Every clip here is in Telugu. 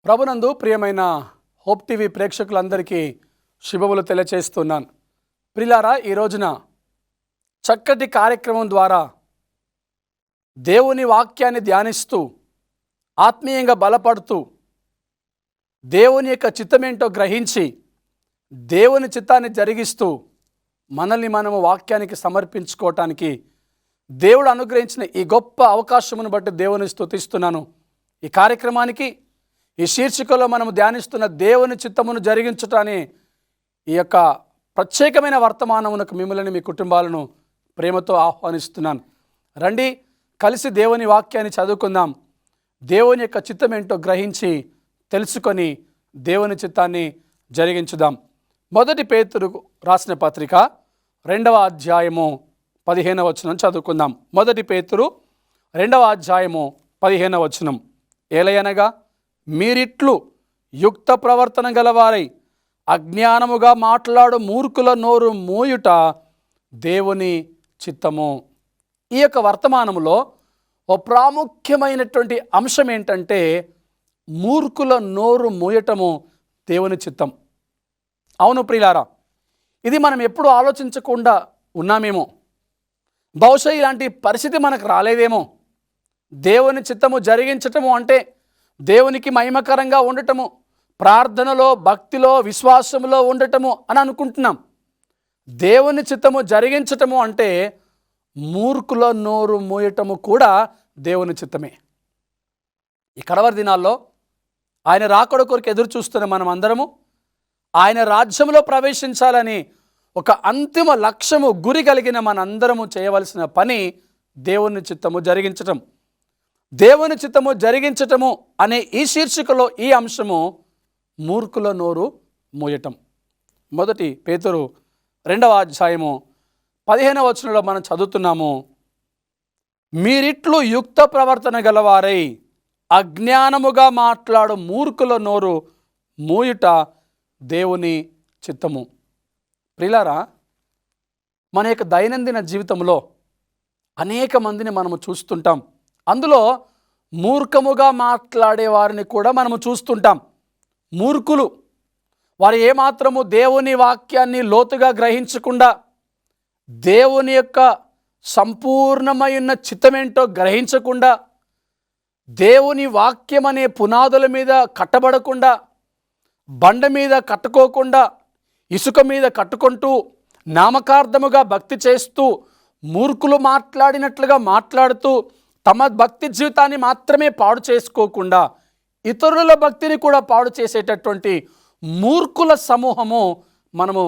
ప్రభునందు ప్రియమైన హోప్ టీవీ ప్రేక్షకులందరికీ శుభములు తెలియచేస్తున్నాను. ప్రియులారా, ఈ రోజున చక్కటి కార్యక్రమం ద్వారా దేవుని వాక్యాన్ని ధ్యానిస్తూ ఆత్మీయంగా బలపడుతూ దేవుని యొక్క చిత్తమేంటో గ్రహించి దేవుని చిత్తాన్ని జరిగిస్తూ మనల్ని మనము వాక్యానికి సమర్పించుకోవటానికి దేవుడు అనుగ్రహించిన ఈ గొప్ప అవకాశమును బట్టి దేవుని స్తుతిస్తున్నాను. ఈ కార్యక్రమానికి ఈ శీర్షికలో మనము ధ్యానిస్తున్న దేవుని చిత్తమును జరిగించటాన్ని ఈ యొక్క ప్రత్యేకమైన వర్తమానమునకు మిమ్మల్ని మీ కుటుంబాలను ప్రేమతో ఆహ్వానిస్తున్నాను. రండి, కలిసి దేవుని వాక్యాన్ని చదువుకుందాం. దేవుని యొక్క చిత్తం ఏంటో గ్రహించి తెలుసుకొని దేవుని చిత్తాన్ని జరిగించుదాం. మొదటి పేతురు రాసిన పత్రిక 2వ అధ్యాయము 15వ వచనం చదువుకుందాం. మొదటి పేతురు 2వ అధ్యాయము 15వ వచనం. ఏలయనగా మీరిట్లు యుక్త ప్రవర్తన గలవారై అజ్ఞానముగా మాట్లాడు మూర్ఖుల నోరు మూయుట దేవుని చిత్తము. ఈ యొక్క వర్తమానములో ఓ ప్రాముఖ్యమైనటువంటి అంశం ఏంటంటే మూర్ఖుల నోరు మూయటము దేవుని చిత్తం. అవును ప్రియులారా, ఇది మనం ఎప్పుడు ఆలోచించకుండా ఉన్నామేమో. బహుశా ఇలాంటి పరిస్థితి మనకు రాలేదేమో. దేవుని చిత్తము జరిగించటము అంటే దేవునికి మహిమకరంగా ఉండటము, ప్రార్థనలో, భక్తిలో, విశ్వాసములో ఉండటము అని అనుకుంటున్నాం. దేవుని చిత్తము జరిగించటము అంటే మూర్ఖుల నోరు మూయటము కూడా దేవుని చిత్తమే. ఈ కడవరి దినాల్లో ఆయన రాకడ కొరకు ఎదురు చూస్తున్న మనం అందరము ఆయన రాజ్యంలో ప్రవేశించాలని ఒక అంతిమ లక్ష్యము, గురి కలిగిన మనందరము చేయవలసిన పని దేవుని చిత్తము జరిగించటం. దేవుని చిత్తము జరిగించటము అనే ఈ శీర్షికలో ఈ అంశము మూర్ఖుల నోరు మూయటం. మొదటి పేతురు 2వ అధ్యాయము 15వ వచనంలో మనం చదువుతున్నాము. మీరిట్లు యుక్త ప్రవర్తన గలవారై అజ్ఞానముగా మాట్లాడు మూర్ఖుల నోరు మూయుట దేవుని చిత్తము. ప్రియులారా, మన యొక్క దైనందిన జీవితంలో అనేక మందిని మనము చూస్తుంటాం. అందులో మూర్ఖముగా మాట్లాడే వారిని కూడా మనము చూస్తుంటాం. మూర్ఖులు, వారు ఏమాత్రము దేవుని వాక్యాన్ని లోతుగా గ్రహించకుండా దేవుని యొక్క సంపూర్ణమైన చిత్తమేంటో గ్రహించకుండా దేవుని వాక్యం అనే పునాదుల మీద కట్టబడకుండా, బండ మీద కట్టుకోకుండా, ఇసుక మీద కట్టుకుంటూ నామకార్థముగా భక్తి చేస్తూ మూర్ఖులు మాట్లాడినట్లుగా మాట్లాడుతూ తమ భక్తి జీవితాన్ని మాత్రమే పాడు చేసుకోకుండా ఇతరుల భక్తిని కూడా పాడు చేసేటటువంటి మూర్ఖుల సమూహము మనము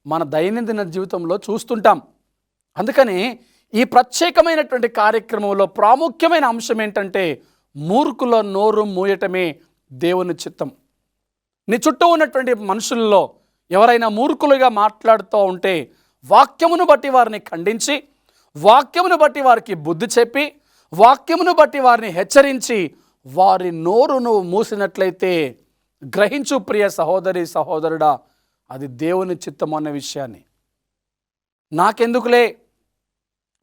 మన దైనందిన జీవితంలో చూస్తుంటాం. అందుకని ఈ ప్రత్యేకమైనటువంటి కార్యక్రమంలో ప్రాముఖ్యమైన అంశం ఏంటంటే మూర్ఖుల నోరు మూయటమే దేవుని చిత్తం. నీ చుట్టూ ఉన్నటువంటి మనుషుల్లో ఎవరైనా మూర్ఖులుగా మాట్లాడుతూ ఉంటే వాక్యమును బట్టి వారిని ఖండించి, వాక్యమును బట్టి వారికి బుద్ధి చెప్పి, వాక్యమును బట్టి వారిని హెచ్చరించి వారి నోరును మూసినట్లయితే గ్రహించు ప్రియ సహోదరి సహోదరుడా, అది దేవుని చిత్తం అన్న విషయాన్ని. నాకెందుకులే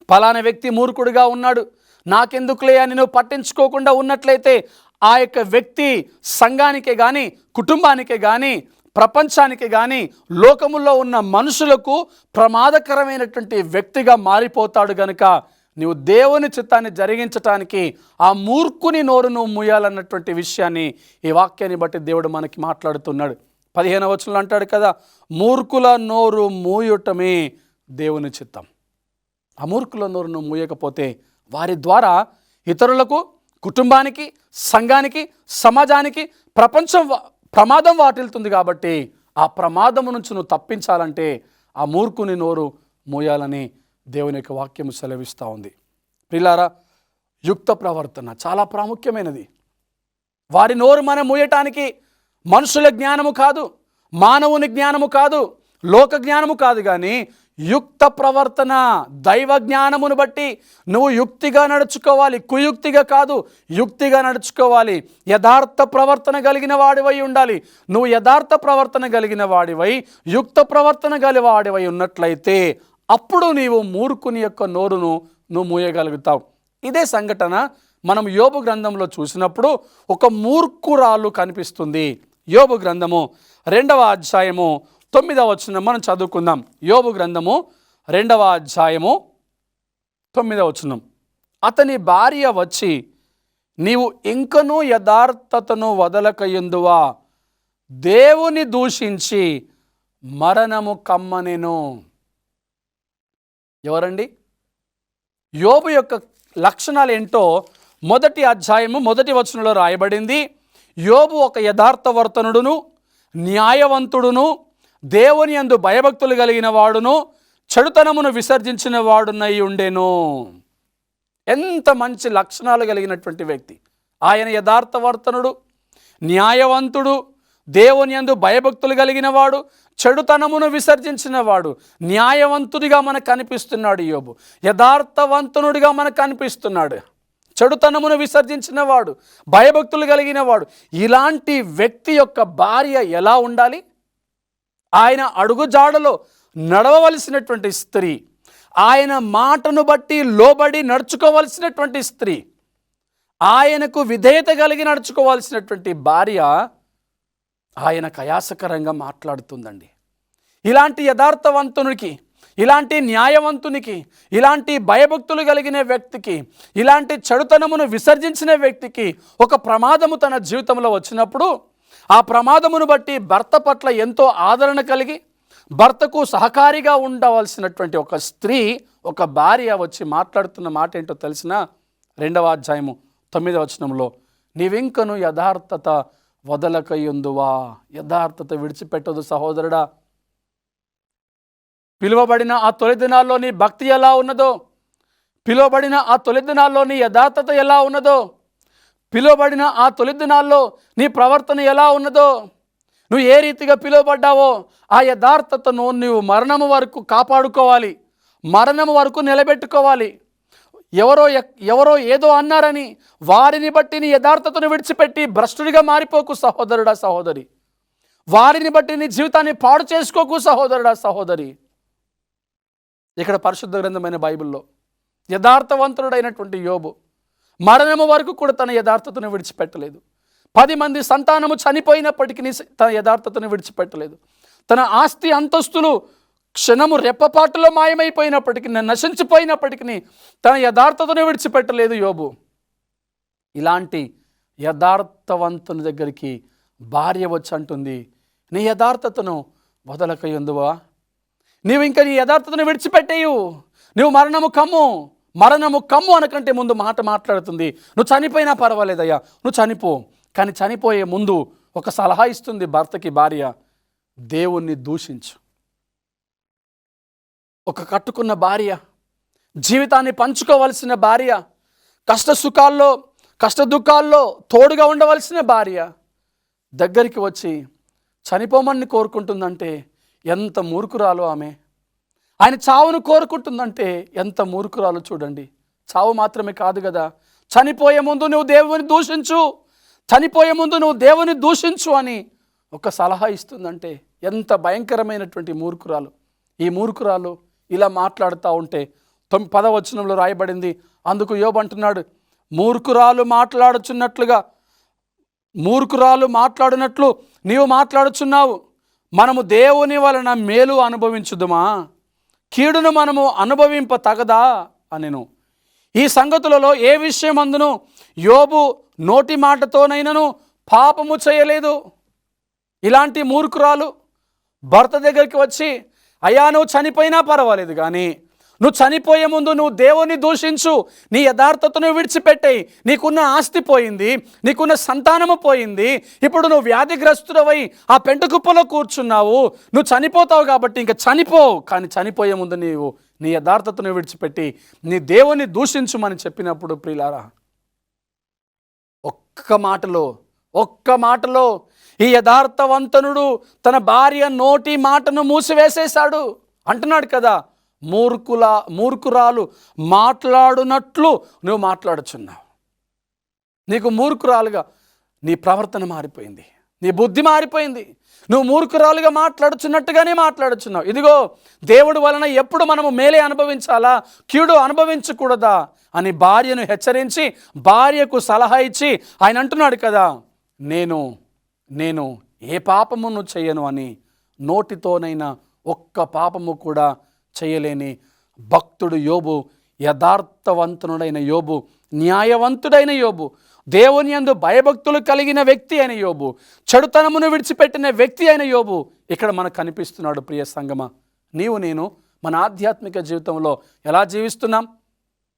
ఫలానా వ్యక్తి మూర్ఖుడిగా ఉన్నాడు, నాకెందుకులే అని నువ్వు పట్టించుకోకుండా ఉన్నట్లయితే ఆ యొక్క వ్యక్తి సంఘానికే కానీ, కుటుంబానికే కానీ, ప్రపంచానికి కానీ, లోకములో ఉన్న మనుషులకు ప్రమాదకరమైనటువంటి వ్యక్తిగా మారిపోతాడు. గనుక నీవు దేవుని చిత్తాన్ని జరిగించటానికి ఆ మూర్ఖుని నోరు నువ్వు మూయాలన్నటువంటి విషయాన్ని ఈ వాక్యాన్ని బట్టి దేవుడు మనకి మాట్లాడుతున్నాడు. 15వ వచనంలో అంటాడు కదా, మూర్ఖుల నోరు మూయటమే దేవుని చిత్తం. ఆ మూర్ఖుల నోరు నువ్వు మూయకపోతే వారి ద్వారా ఇతరులకు, కుటుంబానికి, సంఘానికి, సమాజానికి, ప్రపంచం ప్రమాదం వాటిల్తుంది. కాబట్టి ఆ ప్రమాదం నుంచి నువ్వు తప్పించాలంటే ఆ మూర్ఖుని నోరు మూయాలని దేవుని యొక్క వాక్యము సెలవిస్తూ ఉంది. ప్రియులారా, యుక్త ప్రవర్తన చాలా ప్రాముఖ్యమైనది. వారి నోరు మనం మూయటానికి మనుషుల జ్ఞానము కాదు, మానవుని జ్ఞానము కాదు, లోక జ్ఞానము కాదు, కానీ యుక్త ప్రవర్తన, దైవ జ్ఞానమును బట్టి నువ్వు యుక్తిగా నడుచుకోవాలి. కుయుక్తిగా కాదు, యుక్తిగా నడుచుకోవాలి. యథార్థ ప్రవర్తన కలిగిన వాడివై ఉండాలి. నువ్వు యథార్థ ప్రవర్తన కలిగిన వాడివై, యుక్త ప్రవర్తన కలిగిన వాడివై ఉన్నట్లయితే అప్పుడు నీవు మూర్ఖుని యొక్క నోరును నువ్వు మూయగలుగుతావు. ఇదే సంఘటన మనం యోబు గ్రంథంలో చూసినప్పుడు ఒక మూర్ఖురాలు కనిపిస్తుంది. యోబు గ్రంథము 2వ అధ్యాయము 9వ వచనం మనం చదువుకుందాం. యోబు గ్రంథము 2వ అధ్యాయము 9వ వచనం. అతని భార్య వచ్చి, నీవు ఇంకనూ యథార్థతను వదలకయుందువా, దేవుని దూషించి మరణము కమ్మనెను. ఎవరండి? యోబు యొక్క లక్షణాలు ఏంటో మొదటి అధ్యాయము 1వ వచనంలో రాయబడింది. యోబు ఒక యథార్థవర్తనుడును, న్యాయవంతుడును, దేవుని యందు భయభక్తులు కలిగిన వాడును, చెడుతనమును విసర్జించిన వాడునై ఉండెను. ఎంత మంచి లక్షణాలు కలిగినటువంటి వ్యక్తి ఆయన! యథార్థవర్తనుడు, న్యాయవంతుడు, దేవుని యందు భయభక్తులు కలిగిన వాడు, చెడుతనమును విసర్జించిన వాడు. న్యాయవంతుడిగా మనకు కనిపిస్తున్నాడు యోబు. యథార్థవంతునుడిగా మనకు కనిపిస్తున్నాడు. చెడుతనమును విసర్జించిన వాడు, భయభక్తులు కలిగిన వాడు. ఇలాంటి వ్యక్తి యొక్క భార్య ఎలా ఉండాలి? ఆయన అడుగుజాడలో నడవవలసినటువంటి స్త్రీ, ఆయన మాటను బట్టి లోబడి నడుచుకోవలసినటువంటి స్త్రీ, ఆయనకు విధేయత కలిగి నడుచుకోవాల్సినటువంటి భార్య ఆయనకు అయాసకరంగా మాట్లాడుతుందండి. ఇలాంటి యథార్థవంతునికి, ఇలాంటి న్యాయవంతునికి, ఇలాంటి భయభక్తులు కలిగిన వ్యక్తికి, ఇలాంటి చెడుతనమును విసర్జించిన వ్యక్తికి ఒక ప్రమాదము తన జీవితంలో వచ్చినప్పుడు ఆ ప్రమాదమును బట్టి భర్త పట్ల ఎంతో ఆదరణ కలిగి భర్తకు సహకారిగా ఉండవలసినటువంటి ఒక స్త్రీ, ఒక భార్య వచ్చి మాట్లాడుతున్న మాట ఏంటో తెలిసిన 2వ అధ్యాయము 9వ వచనంలో, నీవింకను యథార్థత వదలకయుందువా. యథార్థత విడిచిపెట్టదు సహోదరుడా. పిలువబడిన ఆ తొలి దినాల్లో నీ భక్తి ఎలా ఉన్నదో, పిలువబడిన ఆ తొలి దినాల్లో నీ యథార్థత ఎలా ఉన్నదో, పిలువబడిన ఆ తొలి దినాల్లో నీ ప్రవర్తన ఎలా ఉన్నదో, నువ్వు ఏ రీతిగా పిలువబడ్డావో ఆ యథార్థతను నువ్వు మరణము వరకు కాపాడుకోవాలి, మరణము వరకు నిలబెట్టుకోవాలి. ఎవరో ఏదో అన్నారని వారిని బట్టి నీ యథార్థతను విడిచిపెట్టి భ్రష్టుడిగా మారిపోకు సహోదరుడా, సహోదరి. వారిని బట్టి నీ జీవితాన్ని పాడు చేసుకోకు సహోదరుడా, సహోదరి. ఇక్కడ పరిశుద్ధ గ్రంథమైన బైబిల్లో యథార్థవంతుడైనటువంటి యోబు మరణము వరకు కూడా తన యథార్థతను విడిచిపెట్టలేదు. 10 మంది సంతానము చనిపోయినప్పటికీ తన యథార్థతను విడిచిపెట్టలేదు. తన ఆస్తి అంతస్తులు క్షణము రెప్పపాటులో మాయమైపోయినప్పటికీ, నశించిపోయినప్పటికీ తన యథార్థతను విడిచిపెట్టలేదు యోబు. ఇలాంటి యథార్థవంతుని దగ్గరికి భార్య వచ్చి అంటుంది, నీ యథార్థతను వదలకయుందువా. నీవు ఇంకా నీ యథార్థతను విడిచిపెట్టేయు, నువ్వు మరణము కమ్ము అనకంటే ముందు మాట మాట్లాడుతుంది. నువ్వు చనిపోయినా పర్వాలేదయ్యా, నువ్వు చనిపో. కానీ చనిపోయే ముందు ఒక సలహా ఇస్తుంది భర్తకి భార్య, దేవుణ్ణి దూషించు. ఒక కట్టుకున్న భార్య, జీవితాన్ని పంచుకోవలసిన భార్య, కష్ట సుఖాల్లో కష్ట దుఃఖాల్లో తోడుగా ఉండవలసిన భార్య దగ్గరికి వచ్చి చనిపోమని కోరుకుంటుందంటే ఎంత మూర్ఖురాలు ఆమె. ఆయన చావును కోరుకుంటుందంటే ఎంత మూర్ఖురాలు చూడండి. చావు మాత్రమే కాదు కదా, చనిపోయే ముందు నువ్వు దేవుని దూషించు, చనిపోయే ముందు నువ్వు దేవుని దూషించు అని ఒక సలహా ఇస్తుందంటే ఎంత భయంకరమైనటువంటి మూర్ఖురాలు. ఈ మూర్ఖురాలు ఇలా మాట్లాడుతూ ఉంటే 10వ వచనంలో రాయబడింది, అందుకు యోబు అంటున్నాడు, మూర్ఖురాలు మాట్లాడినట్లు నీవు మాట్లాడుచున్నావు. మనము దేవుని వలన మేలు అనుభవించుదుమా, కీడును మనము అనుభవింప తగదా అనెను. ఈ సంగతులలో ఏ విషయమందును యోబు నోటి మాటతోనైనను పాపము చేయలేదు. ఇలాంటి మూర్ఖురాలు భర్త దగ్గరికి వచ్చి, అయ్యా నువ్వు చనిపోయినా పర్వాలేదు కానీ నువ్వు చనిపోయే ముందు నువ్వు దేవుని దూషించు, నీ యథార్థతను విడిచిపెట్టేయి. నీకున్న ఆస్తి పోయింది, నీకున్న సంతానము పోయింది, ఇప్పుడు నువ్వు వ్యాధిగ్రస్తుడవై ఆ పెంట కుప్పలో కూర్చున్నావు, నువ్వు చనిపోతావు కాబట్టి ఇంకా చనిపో. కానీ చనిపోయే ముందు నీవు నీ యథార్థతను విడిచిపెట్టి నీ దేవుని దూషించుమని చెప్పినప్పుడు ప్రియులారా, ఒక్క మాటలో ఈ యథార్థవంతనుడు తన భార్య నోటి మాటను మూసివేసేశాడు. అంటున్నాడు కదా, మూర్ఖురాలు మాట్లాడునట్లు నువ్వు మాట్లాడుచున్నావు. నీకు మూర్ఖురాలుగా నీ ప్రవర్తన మారిపోయింది, నీ బుద్ధి మారిపోయింది, నువ్వు మూర్ఖురాలుగా మాట్లాడుచున్నట్టుగానే మాట్లాడుచున్నావు. ఇదిగో దేవుడి వలన ఎప్పుడు మనము మేలే అనుభవించాలా, కీడు అనుభవించకూడదా అని భార్యను హెచ్చరించి భార్యకు సలహా ఇచ్చి ఆయన అంటున్నాడు కదా, నేను ఏ పాపమును చేయను అని. నోటితోనైనా ఒక్క పాపము కూడా చేయలేని భక్తుడు యోబు, యథార్థవంతుడైన యోబు, న్యాయవంతుడైన యోబు, దేవుని యందు భయభక్తులు కలిగిన వ్యక్తి అయిన యోబు, చెడుతనమును విడిచిపెట్టిన వ్యక్తి అయిన యోబు ఇక్కడ మనకు కనిపిస్తున్నాడు. ప్రియ సంగమా, నీవు నేను మన ఆధ్యాత్మిక జీవితంలో ఎలా జీవిస్తున్నాం?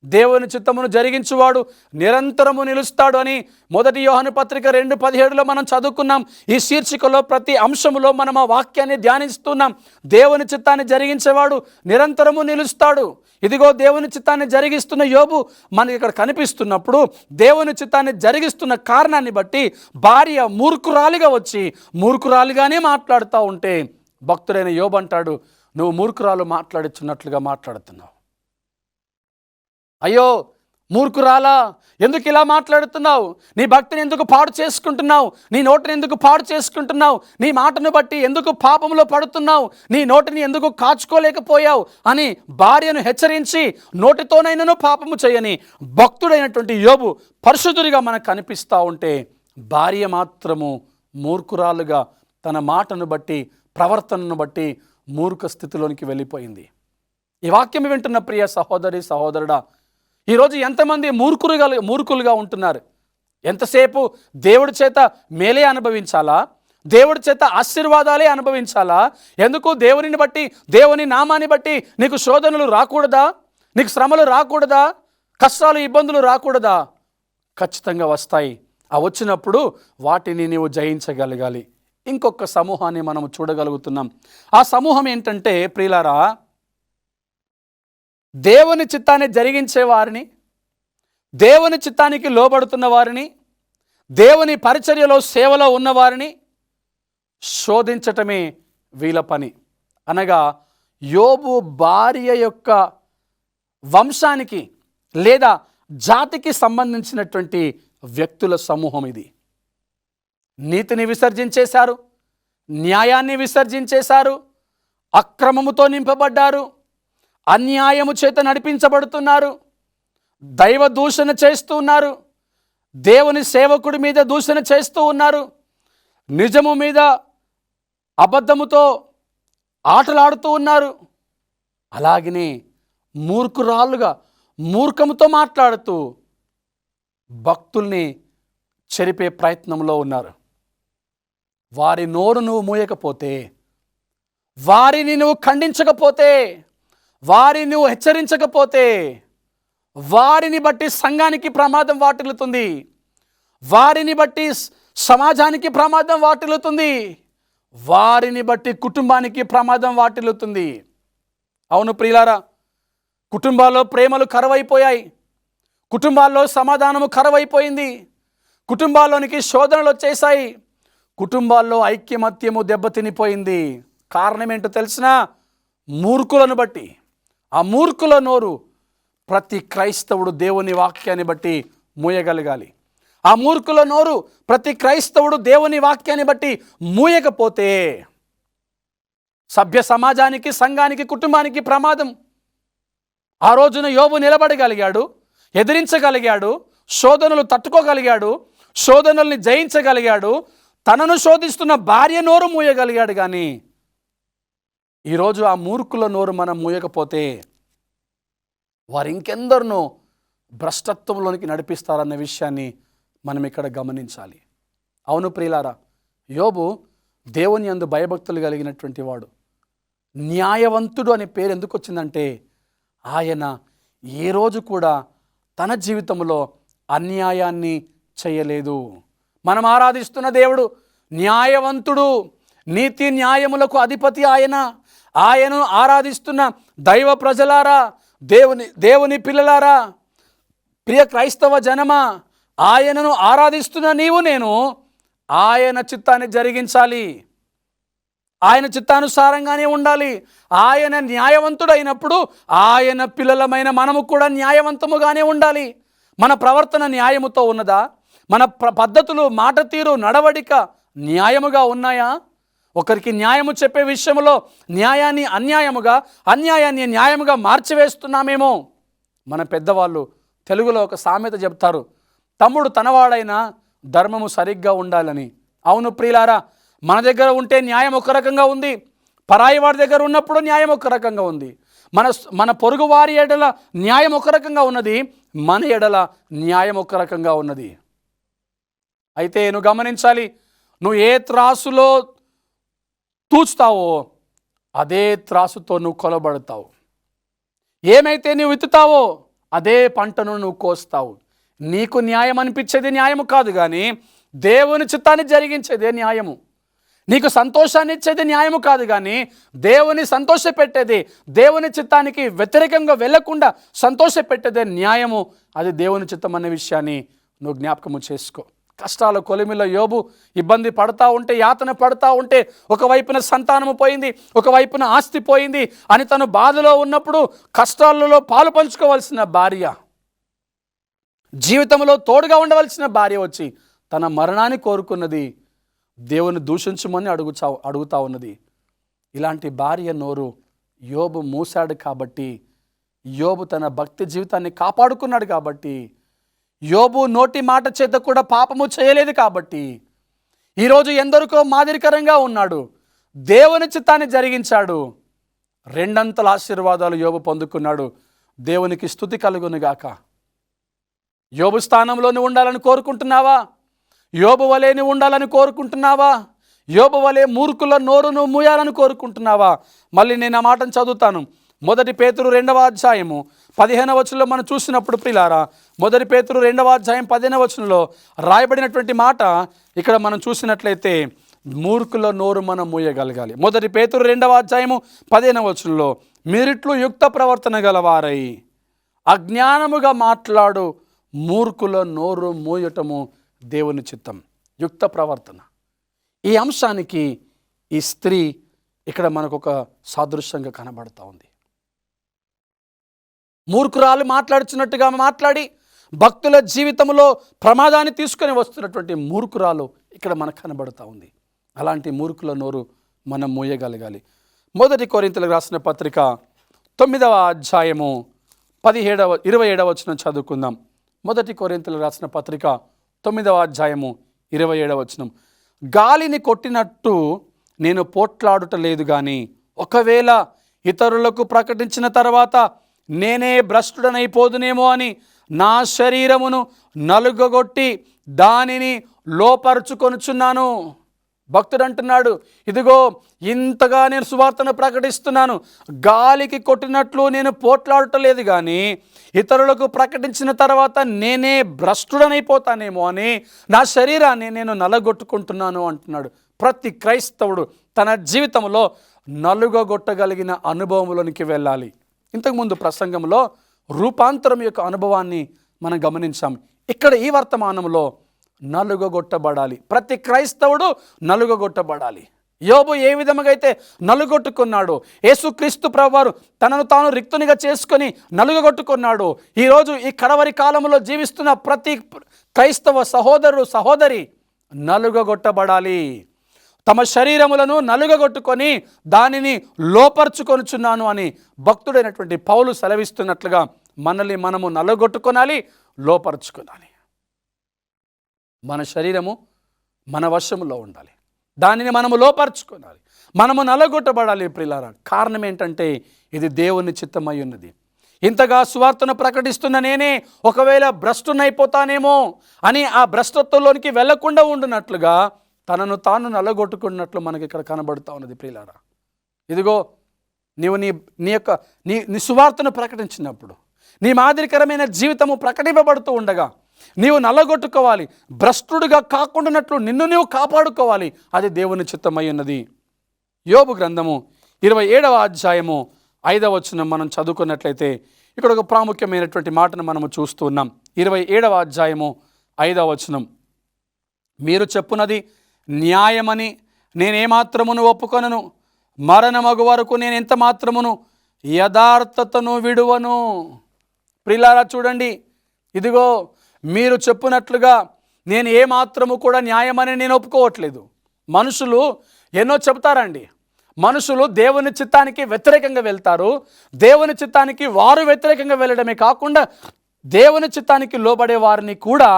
దేవుని చిత్తమును జరిగించువాడు నిరంతరము నిలుస్తాడు అని 1 యోహాను పత్రిక 2:17 మనం చదువుకున్నాం. ఈ శీర్షికలో ప్రతి అంశములో మనం ఆ వాక్యాన్ని ధ్యానిస్తున్నాం. దేవుని చిత్తాన్ని జరిగించేవాడు నిరంతరము నిలుస్తాడు. ఇదిగో దేవుని చిత్తాన్ని జరిగిస్తున్న యోబు మనకి ఇక్కడ కనిపిస్తున్నప్పుడు, దేవుని చిత్తాన్ని జరిగిస్తున్న కారణాన్ని బట్టి భార్య మూర్ఖురాలిగా వచ్చి మూర్ఖురాలిగానే మాట్లాడుతూ ఉంటే భక్తుడైన యోబు అంటాడు, నువ్వు మూర్ఖురాలు మాట్లాడుచున్నట్లుగా మాట్లాడుతున్నావు. అయ్యో మూర్ఖురాలా, ఎందుకు ఇలా మాట్లాడుతున్నావు? నీ భక్తిని ఎందుకు పాడు చేసుకుంటున్నావు? నీ నోటిని ఎందుకు పాడు చేసుకుంటున్నావు? నీ మాటను బట్టి ఎందుకు పాపంలో పడుతున్నావు? నీ నోటిని ఎందుకు కాచుకోలేకపోయావు అని భార్యను హెచ్చరించి నోటితోనైనను పాపము చేయని భక్తుడైనటువంటి యోబు పరిశుద్ధుడిగా మనకు కనిపిస్తూ ఉంటే, భార్య మాత్రము మూర్ఖురాలుగా తన మాటను బట్టి ప్రవర్తనను బట్టి మూర్ఖ స్థితిలోనికి వెళ్ళిపోయింది. ఈ వాక్యం వింటున్న ప్రియ సహోదరి సహోదరుడా, ఈరోజు ఎంతమంది మూర్ఖులుగా ఉంటున్నారు? ఎంతసేపు దేవుడి చేత మేలే అనుభవించాలా, దేవుడి చేత ఆశీర్వాదాలే అనుభవించాలా? ఎందుకు దేవుని బట్టి, దేవుని నామాన్ని బట్టి నీకు శోధనలు రాకూడదా? నీకు శ్రమలు రాకూడదా? కష్టాలు ఇబ్బందులు రాకూడదా? ఖచ్చితంగా వస్తాయి. ఆ వచ్చినప్పుడు వాటిని నీవు జయించగలగాలి. ఇంకొక సమూహాన్ని మనం చూడగలుగుతున్నాం. ఆ సమూహం ఏంటంటే ప్రియులారా, దేవుని చిత్తాన్ని జరిగించే వారిని, దేవుని చిత్తానికి లోబడుతున్న వారిని, దేవుని పరిచర్యలో సేవలో ఉన్నవారిని శోధించటమే వీళ్ళ పని. అనగా యోబు భార్య యొక్క వంశానికి లేదా జాతికి సంబంధించినటువంటి వ్యక్తుల సమూహం ఇది. నీతిని విసర్జించేశారు, న్యాయాన్ని విసర్జించేశారు, అక్రమముతో నింపబడ్డారు, అన్యాయము చేత నడిపించబడుతున్నారు, దైవ దూషణ చేస్తూ ఉన్నారు, దేవుని సేవకుడి మీద దూషణ చేస్తూ ఉన్నారు, నిజము మీద అబద్ధముతో ఆటలాడుతూ ఉన్నారు. అలాగనే మూర్ఖురాళ్ళుగా మూర్ఖముతో మాట్లాడుతూ భక్తుల్ని చెరిపే ప్రయత్నంలో ఉన్నారు. వారి నోరు నువ్వు మూయకపోతే, వారిని నువ్వు ఖండించకపోతే, వారిని నువ్వు హెచ్చరించకపోతే, వారిని బట్టి సంఘానికి ప్రమాదం వాటిల్లుతుంది, వారిని బట్టి సమాజానికి ప్రమాదం వాటిల్లుతుంది, వారిని బట్టి కుటుంబానికి ప్రమాదం వాటిల్లుతుంది. అవును ప్రియులారా, కుటుంబాల్లో ప్రేమలు కరువైపోయాయి, కుటుంబాల్లో సమాధానము కరువైపోయింది, కుటుంబాల్లోనికి శోధనలు వచ్చేసాయి, కుటుంబాల్లో ఐక్యమత్యము దెబ్బతినిపోయింది. కారణం ఏంటో తెలిసినా, మూర్ఖులను బట్టి. ఆ మూర్ఖుల నోరు ప్రతి క్రైస్తవుడు దేవుని వాక్యాన్ని బట్టి మూయగలగాలి. ఆ మూర్ఖుల నోరు ప్రతి క్రైస్తవుడు దేవుని వాక్యాన్ని బట్టి మూయకపోతే సభ్య సమాజానికి, సంఘానికి, కుటుంబానికి ప్రమాదం. ఆ రోజున యోబు నిలబడగలిగాడు, ఎదిరించగలిగాడు, శోధనలు తట్టుకోగలిగాడు, శోధనల్ని జయించగలిగాడు, తనను శోధిస్తున్న భార్య నోరు మూయగలిగాడు. కానీ ఈరోజు ఆ మూర్ఖుల నోరు మనం మూయకపోతే వారు ఇంకెందరినో భ్రష్టత్వంలోనికి నడిపిస్తారన్న విషయాన్ని మనం ఇక్కడ గమనించాలి. అవును ప్రియులారా, యోబు దేవుని యందు భయభక్తులు కలిగినటువంటి వాడు. న్యాయవంతుడు అనే పేరు ఎందుకు వచ్చిందంటే, ఆయన ఏ రోజు కూడా తన జీవితంలో అన్యాయాన్ని చేయలేదు. మనం ఆరాధిస్తున్న దేవుడు న్యాయవంతుడు, నీతి న్యాయములకు అధిపతి ఆయన. ఆయనను ఆరాధిస్తున్న దైవ ప్రజలారా, దేవుని పిల్లలారా, ప్రియ క్రైస్తవ జనమా, ఆయనను ఆరాధిస్తున్న నీవు నేను ఆయన చిత్తాన్ని జరిగించాలి, ఆయన చిత్తానుసారంగానే ఉండాలి. ఆయన న్యాయవంతుడైనప్పుడు ఆయన పిల్లలమైన మనము కూడా న్యాయవంతముగానే ఉండాలి. మన ప్రవర్తన న్యాయముతో ఉన్నదా? మన పద్ధతులు, మాట తీరు, నడవడిక న్యాయముగా ఉన్నాయా? ఒకరికి న్యాయము చెప్పే విషయంలో న్యాయాన్ని అన్యాయముగా, అన్యాయాన్ని న్యాయముగా మార్చివేస్తున్నామేమో. మన పెద్దవాళ్ళు తెలుగులో ఒక సామెత చెప్తారు, తమ్ముడు తనవాడైనా ధర్మము సరిగ్గా ఉండాలని. అవును ప్రియులారా, మన దగ్గర ఉంటే న్యాయం ఒక రకంగా ఉంది, పరాయి వాడి దగ్గర ఉన్నప్పుడు న్యాయం ఒక రకంగా ఉంది. మన పొరుగు వారి ఎడల న్యాయం ఒక రకంగా ఉన్నది, మన ఎడల న్యాయం ఒక రకంగా ఉన్నది. అయితే నువ్వు గమనించాలి, నువ్వు ఏ త్రాసులో తూచుతావో అదే త్రాసుతో నువ్వు కొలబడతావు. ఏమైతే నువ్వు విత్తుతావో అదే పంటను నువ్వు కోస్తావు. నీకు న్యాయం అనిపించేది న్యాయము కాదు, కానీ దేవుని చిత్తాన్ని జరిగించేదే న్యాయము. నీకు సంతోషాన్ని ఇచ్చేది న్యాయము కాదు, కానీ దేవుని సంతోషపెట్టేది, దేవుని చిత్తానికి వ్యతిరేకంగా వెళ్లకుండా సంతోషపెట్టేదే న్యాయము. అది దేవుని చిత్తం అనే విషయాన్ని నువ్వు జ్ఞాపకము చేసుకో. కష్టాల కొలిమిలో యోబు ఇబ్బంది పడతా ఉంటే, యాతన పడతా ఉంటే, ఒకవైపున సంతానము పోయింది, ఒకవైపున ఆస్తి పోయింది అని తను బాధలో ఉన్నప్పుడు కష్టాలలో పాలు పంచుకోవాల్సిన భార్య, జీవితంలో తోడుగా ఉండవలసిన భార్య వచ్చి తన మరణాన్ని కోరుకున్నది, దేవుని దూషించమని అడుగుతా ఉన్నది. ఇలాంటి భార్య నోరు యోబు మూసాడు కాబట్టి, యోబు తన భక్తి జీవితాన్ని కాపాడుకున్నాడు కాబట్టి, యోబు నోటి మాట చేత కూడా పాపము చేయలేదు కాబట్టి ఈరోజు ఎందరికో మాదిరికరంగా ఉన్నాడు. దేవుని చిత్తాన్ని జరిగించాడు, రెండంతల ఆశీర్వాదాలు యోబు పొందుకున్నాడు. దేవునికి స్తుతి కలుగునుగాక. యోబు స్థానంలో నువ్వు ఉండాలని కోరుకుంటున్నావా? యోబు వలె నువ్వు ఉండాలని కోరుకుంటున్నావా? యోబు వలె మూర్ఖుల నోరు నువ్వు మూయాలని కోరుకుంటున్నావా? మళ్ళీ నేను ఆ మాటను చదువుతాను. 1 పేతురు 2వ అధ్యాయము 15వ వచనంలో మనం చూసినప్పుడు ప్రియులారా, 1 పేతురు 2వ అధ్యాయం 15వ వచనంలో రాయబడినటువంటి మాట ఇక్కడ మనం చూసినట్లయితే, మూర్ఖుల నోరు మనం మూయగలగాలి. 1 పేతురు 2వ అధ్యాయము 15వ వచనంలో, మీరిట్లు యుక్త ప్రవర్తన గలవారై అజ్ఞానముగా మాట్లాడు మూర్ఖుల నోరు మూయటము దేవుని చిత్తం. యుక్త ప్రవర్తన, ఈ అంశానికి ఈ స్త్రీ ఇక్కడ మనకు ఒక సాదృశ్యంగా కనబడతా ఉంది. మూర్ఖురాలు మాట్లాడుచున్నట్టుగా మాట్లాడి భక్తుల జీవితంలో ప్రమాదాన్ని తీసుకొని వస్తున్నటువంటి మూర్ఖురాలు ఇక్కడ మనకు కనబడతా ఉంది. అలాంటి మూర్ఖుల నోరు మనం మూయగలగాలి. 1 కొరింథీయులకు రాసిన పత్రిక 9వ అధ్యాయము 27వ వచనం చదువుకుందాం. 1 కొరింథీయులకు రాసిన పత్రిక 9వ అధ్యాయము 27వ వచనం, గాలిని కొట్టినట్టు నేను పోట్లాడుట లేదు, కానీ ఒకవేళ ఇతరులకు ప్రకటించిన తర్వాత నేనే భ్రష్టుడనైపోదునేమో అని నా శరీరమును నలుగగొట్టి దానిని లోపరుచుకొనుచున్నాను. భక్తుడు అంటున్నాడు, ఇదిగో ఇంతగా నేను సువార్తను ప్రకటిస్తున్నాను, గాలికి కొట్టినట్లు నేను పోట్లాడటలేదు, కానీ ఇతరులకు ప్రకటించిన తర్వాత నేనే భ్రష్టుడనైపోతానేమో అని నా శరీరాన్ని నేను నలగొట్టుకుంటున్నాను అంటున్నాడు. ప్రతి క్రైస్తవుడు తన జీవితంలో నలుగగొట్టగలిగిన అనుభవంలోనికి వెళ్ళాలి. ఇంతకుముందు ప్రసంగంలో రూపాంతరం యొక్క అనుభవాన్ని మనం గమనించాం. ఇక్కడ ఈ వర్తమానంలో నలుగగొట్టబడాలి. ప్రతి క్రైస్తవుడు నలుగగొట్టబడాలి. యోబు ఏ విధముగా అయితే నలుగొట్టుకున్నాడు, యేసుక్రీస్తు ప్రభువారు తనను తాను రిక్తునిగా చేసుకొని నలుగగొట్టుకున్నాడు. ఈరోజు ఈ కడవరి కాలంలో జీవిస్తున్న ప్రతి క్రైస్తవ సహోదరుడు సహోదరి నలుగగొట్టబడాలి. తమ శరీరములను నలుగగొట్టుకొని దానిని లోపరుచుకొనుచున్నాను అని భక్తుడైనటువంటి పౌలు సెలవిస్తున్నట్లుగా మనల్ని మనము నలుగొట్టుకొనాలి, లోపరుచుకోనాలి. మన శరీరము మన వశములో ఉండాలి, దానిని మనము లోపరుచుకోనాలి, మనము నలగొట్టబడాలి. ప్రియులారా, కారణం ఏంటంటే ఇది దేవుని చిత్తమై ఉన్నది. ఇంతగా సువార్తను ప్రకటిస్తున్న నేనే ఒకవేళ భ్రష్టునైపోతానేమో అని ఆ భ్రష్టత్వంలోనికి వెళ్లకుండా ఉండునట్లుగా తనను తాను నలగొట్టుకున్నట్లు మనకి ఇక్కడ కనబడుతూ ఉన్నది. ప్రియులారా, ఇదిగో నీవు నీ సువార్తను ప్రకటించినప్పుడు, నీ మాదిరికరమైన జీవితము ప్రకటింపబడుతూ ఉండగా నీవు నల్లగొట్టుకోవాలి. భ్రష్టుడిగా కాకుండానట్లు నిన్ను నీవు కాపాడుకోవాలి. అది దేవుని చిత్తమై ఉన్నది. యోబు గ్రంథము 27వ అధ్యాయము 5వ వచనం మనం చదువుకున్నట్లయితే ఇక్కడ ఒక ప్రాముఖ్యమైనటువంటి మాటను మనము చూస్తూ ఉన్నాం. 27వ అధ్యాయము 5వ వచనం, మీరు చెప్పునది న్యాయమని నేనేమాత్రమును ఒప్పుకొనను, మరణమగు వరకు నేను ఎంత మాత్రమును యథార్థతను విడువను. ప్రియులారా చూడండి, ఇదిగో మీరు చెప్పునట్లుగా నేను ఏమాత్రము కూడా న్యాయమని నేను ఒప్పుకోవట్లేదు. మనుషులు ఎన్నో చెబుతారండి. మనుషులు దేవుని చిత్తానికి వ్యతిరేకంగా వెళ్తారు. దేవుని చిత్తానికి వారు వ్యతిరేకంగా వెళ్ళడమే కాకుండా దేవుని చిత్తానికి లోబడే వారిని కూడా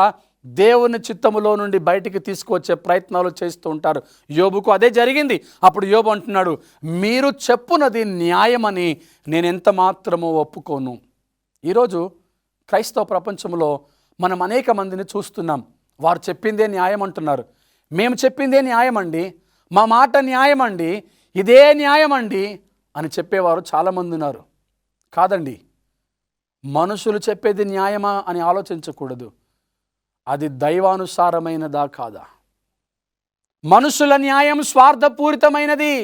దేవుని చిత్తములో నుండి బయటికి తీసుకువచ్చే ప్రయత్నాలు చేస్తూ ఉంటారు. యోబుకు అదే జరిగింది. అప్పుడు యోబు అంటున్నాడు, మీరు చెప్పునది న్యాయమని నేను ఎంత మాత్రమూ ఒప్పుకోను. ఈరోజు క్రైస్తవ ప్రపంచంలో మనం అనేక మందిని చూస్తున్నాం. వారు చెప్పిందే న్యాయం అంటున్నారు. మేము చెప్పిందే న్యాయం అండి, మా మాట న్యాయం అండి, ఇదే న్యాయం అండి అని చెప్పేవారు చాలామంది ఉన్నారు. కాదండి, మనుషులు చెప్పేది న్యాయమా అని ఆలోచించకూడదు. అది దైవానుసారమైనదా కాదా? మనుషుల న్యాయం స్వార్థపూరితమైనది.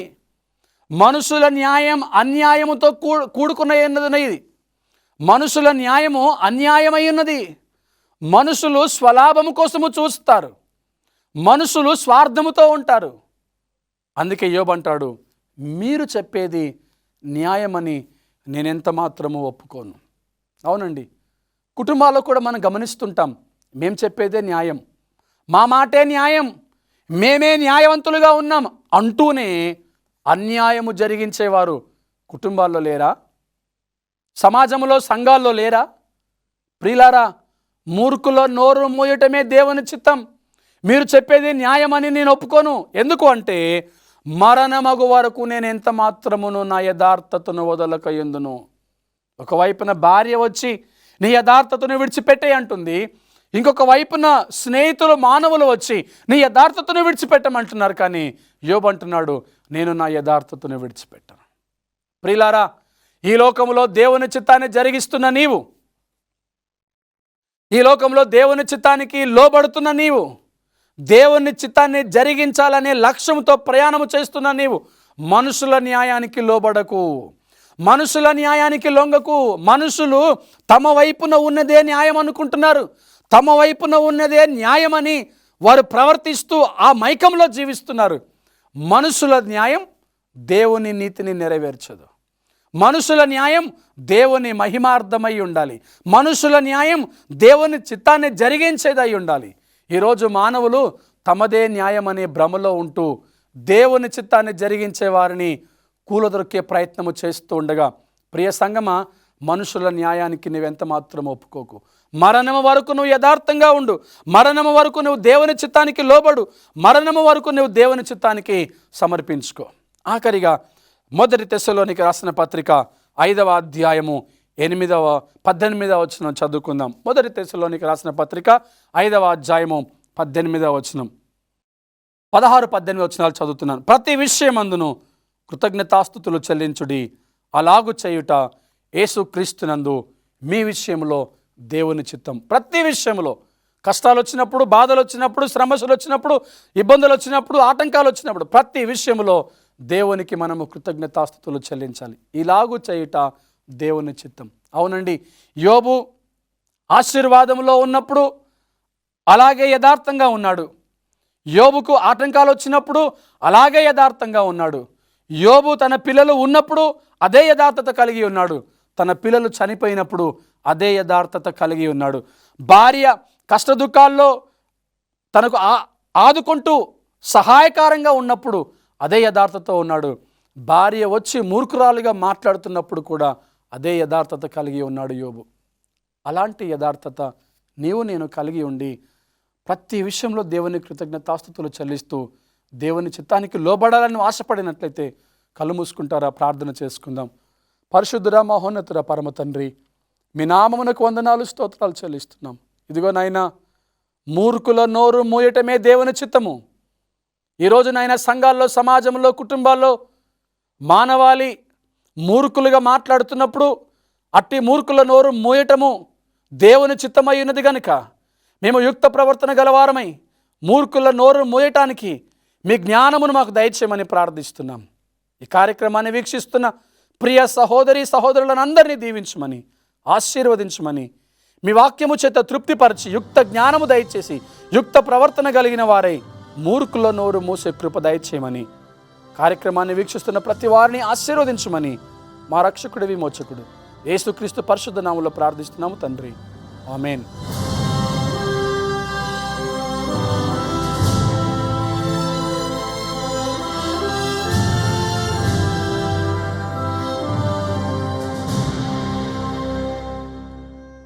మనుషుల న్యాయం అన్యాయముతో కూడుకున్నది. మనుషుల న్యాయము అన్యాయమై ఉన్నది. మనుషులు స్వలాభము కోసము చూస్తారు. మనుషులు స్వార్థముతో ఉంటారు. అందుకే యోబు అంటాడు, మీరు చెప్పేది న్యాయమని నేనెంత మాత్రము ఒప్పుకోను. అవునండి, కుటుంబాల్లో కూడా మనం గమనిస్తుంటాం. మేము చెప్పేదే న్యాయం, మా మాటే న్యాయం, మేమే న్యాయవంతులుగా ఉన్నాం అంటూనే అన్యాయము జరిగించేవారు కుటుంబాల్లో లేరా? సమాజంలో, సంఘాల్లో లేరా? ప్రియులారా, మూర్ఖుల నోరు మూయటమే దేవుని చిత్తం. మీరు చెప్పేది న్యాయమని నేను ఒప్పుకోను. ఎందుకు అంటే మరణమగు వరకు నేను ఎంత మాత్రమును నా యథార్థతను వదలక ఎందును. ఒకవైపున భార్య వచ్చి నీ యథార్థతను విడిచిపెట్టే అంటుంది. ఇంకొక వైపున స్నేహితులు, మానవులు వచ్చి నీ యథార్థతను విడిచిపెట్టమంటున్నారు. కానీ యోబు అంటున్నాడు, నేను నా యథార్థతను విడిచిపెట్టను. ప్రియులారా, ఈ లోకంలో దేవుని చిత్తాన్ని జరిగిస్తున్న నీవు, ఈ లోకంలో దేవుని చిత్తానికి లోబడుతున్న నీవు, దేవుని చిత్తాన్ని జరిగించాలనే లక్ష్యంతో ప్రయాణము చేస్తున్న నీవు మనుషుల న్యాయానికి లోబడకు, మనుషుల న్యాయానికి లొంగకు. మనుషులు తమ వైపున ఉన్నదే న్యాయం అనుకుంటున్నారు. తమ వైపున ఉన్నదే న్యాయమని వారు ప్రవర్తిస్తూ ఆ మైకంలో జీవిస్తున్నారు. మనుషుల న్యాయం దేవుని నీతిని నెరవేర్చదు. మనుషుల న్యాయం దేవుని మహిమార్థమై ఉండాలి. మనుషుల న్యాయం దేవుని చిత్తాన్ని జరిగించేదై ఉండాలి. ఈరోజు మానవులు తమదే న్యాయం అనే భ్రమలో ఉంటూ దేవుని చిత్తాన్ని జరిగించే వారిని కూలదొరికే ప్రయత్నము చేస్తూ ఉండగా, ప్రియ సంగమా, మనుషుల న్యాయానికి నువ్వెంత మాత్రం ఒప్పుకోకు. మరణము వరకు నువ్వు యథార్థంగా ఉండు. మరణము వరకు నువ్వు దేవుని చిత్తానికి లోబడు. మరణము వరకు నువ్వు దేవుని చిత్తానికి సమర్పించుకో. ఆఖరిగా 1 తెస్సలోనికి రాసిన పత్రిక 5వ అధ్యాయము 18వ వచనం చదువుకుందాం. 1 తెస్సలోనికి రాసిన పత్రిక 5వ అధ్యాయము 18వ వచనం, 16-18 వచనాలు చదువుతున్నాను. ప్రతి విషయమందును కృతజ్ఞతాస్తుతులు చెల్లించుడి, అలాగు చేయుట యేసుక్రీస్తునందు మీ విషయంలో దేవుని చిత్తం. ప్రతి విషయంలో కష్టాలు వచ్చినప్పుడు, బాధలు వచ్చినప్పుడు, శ్రమలు వచ్చినప్పుడు, ఇబ్బందులు వచ్చినప్పుడు, ఆటంకాలు వచ్చినప్పుడు ప్రతి విషయంలో దేవునికి మనము కృతజ్ఞతాస్తుతులు చెల్లించాలి. ఇలాగూ చేయుట దేవుని చిత్తం. అవునండి, యోబు ఆశీర్వాదంలో ఉన్నప్పుడు అలాగే యథార్థంగా ఉన్నాడు. యోబుకు ఆటంకాలు వచ్చినప్పుడు అలాగే యథార్థంగా ఉన్నాడు. యోబు తన పిల్లలు ఉన్నప్పుడు అదే యథార్థత కలిగి ఉన్నాడు. తన పిల్లలు చనిపోయినప్పుడు అదే యథార్థత కలిగి ఉన్నాడు. భార్య కష్టదుఖాల్లో తనకు ఆదుకుంటూ సహాయకారంగా ఉన్నప్పుడు అదే యథార్థతతో ఉన్నాడు. భార్య వచ్చి మూర్ఖురాలుగా మాట్లాడుతున్నప్పుడు కూడా అదే యథార్థత కలిగి ఉన్నాడు యోబు. అలాంటి యథార్థత నీవు నేను కలిగి ఉండి ప్రతి విషయంలో దేవుని కృతజ్ఞతాస్తుతులు చెల్లిస్తూ దేవుని చిత్తానికి లోబడాలని ఆశపడినట్లయితే కళ్ళు మూసుకుంటారా? ప్రార్థన చేసుకుందాం. పరిశుద్ధుడా, మహోన్నతుడా, పరమ తండ్రి, మీ నామమునకు వందనాలు, స్తోత్రాలు చెల్లిస్తున్నాం. ఇదిగో నాయనా, మూర్ఖుల నోరు మూయటమే దేవుని చిత్తము. ఈరోజు నాయన సంఘాల్లో, సమాజంలో, కుటుంబాల్లో మానవాళి మూర్ఖులుగా మాట్లాడుతున్నప్పుడు అట్టి మూర్ఖుల నోరు మూయటము దేవుని చిత్తమై ఉన్నది గనుక మేము యుక్త ప్రవర్తన గలవారమై మూర్ఖుల నోరు మూయటానికి మీ జ్ఞానమును మాకు దయచేయమని ప్రార్థిస్తున్నాం. ఈ కార్యక్రమాన్ని వీక్షిస్తున్న ప్రియ సహోదరి సహోదరులను అందరినీ దీవించమని, ఆశీర్వదించమని, మీ వాక్యము చేత తృప్తిపరిచి యుక్త జ్ఞానము దయచేసి యుక్త ప్రవర్తన కలిగిన వారై మూర్ఖుల నోరు మూసే కృప దయచేయమని, కార్యక్రమాన్ని వీక్షిస్తున్న ప్రతి వారిని ఆశీర్వదించమని మా రక్షకుడు, విమోచకుడు యేసుక్రీస్తు పరిశుద్ధ నామములో ప్రార్థిస్తున్నాము తండ్రి. ఆమేన్.